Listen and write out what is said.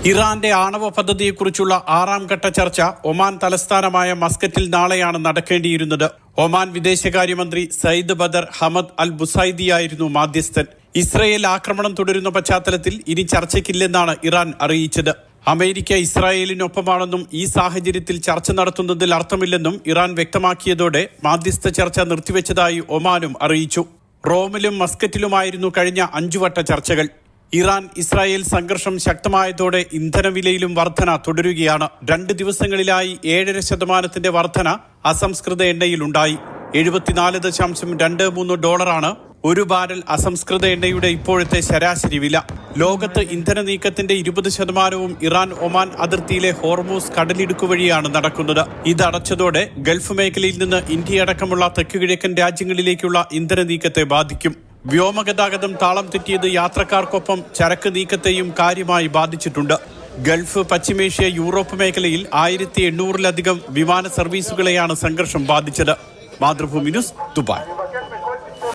ഇറാന്റെ ആണവ പദ്ധതിയെക്കുറിച്ചുള്ള 6ാം ഘട്ട ചർച്ച ഒമാൻ തലസ്ഥാനമായ മസ്കറ്റിൽ നാളെയാണ് നടക്കേണ്ടിയിരുന്നത്. ഒമാൻ വിദേശകാര്യമന്ത്രി Sayyid Badr Hamad Al ബുസൈദിയായിരുന്നു മാധ്യസ്ഥൻ. Israel ആക്രമണം തുടരുന്ന പശ്ചാത്തലത്തിൽ ഇനി ചർച്ചയ്ക്കില്ലെന്നാണ് ഇറാൻ അറിയിച്ചത്. അമേരിക്ക ഇസ്രായേലിനൊപ്പമാണെന്നും ഈ സാഹചര്യത്തിൽ ചർച്ച നടത്തുന്നതിൽ അർത്ഥമില്ലെന്നും ഇറാൻ വ്യക്തമാക്കിയതോടെ മാധ്യസ്ഥ ചർച്ച നിർത്തിവെച്ചതായി ഒമാനും അറിയിച്ചു. റോമിലും മസ്കറ്റിലുമായിരുന്നു കഴിഞ്ഞ 5 വട്ട ചർച്ചകൾ. ഇറാൻ ഇസ്രായേൽ സംഘർഷം ശക്തമായതോടെ ഇന്ധനവിലയിലും വർധന തുടരുകയാണ്. 2 ദിവസങ്ങളിലായി 7.5% വർധന അസംസ്കൃത എണ്ണയിലുണ്ടായി. $74.23 ഒരു ബാരൽ അസംസ്കൃത എണ്ണയുടെ ഇപ്പോഴത്തെ ശരാശരി വില. ലോകത്ത് ഇന്ധന നീക്കത്തിന്റെ 20% ഇറാൻ ഒമാൻ അതിർത്തിയിലെ ഹോർമൂസ് കടലിടുക്ക് വഴിയാണ് നടക്കുന്നത്. ഇത് അടച്ചതോടെ ഗൾഫ് മേഖലയിൽ നിന്ന് ഇന്ത്യയടക്കമുള്ള തെക്കുകിഴക്കൻ രാജ്യങ്ങളിലേക്കുള്ള ഇന്ധന നീക്കത്തെ ബാധിക്കും. വ്യോമഗതാഗതം താളം തെറ്റിയത് യാത്രക്കാർക്കൊപ്പം ചരക്ക് നീക്കത്തെയും കാര്യമായി ബാധിച്ചിട്ടുണ്ട്. ഗൾഫ്, പശ്ചിമേഷ്യ, യൂറോപ്പ് മേഖലയിൽ 1800-ലധികം വിമാന സർവീസുകളെയാണ് സംഘർഷം ബാധിച്ചത്. Mathrubhumi news, Dubai.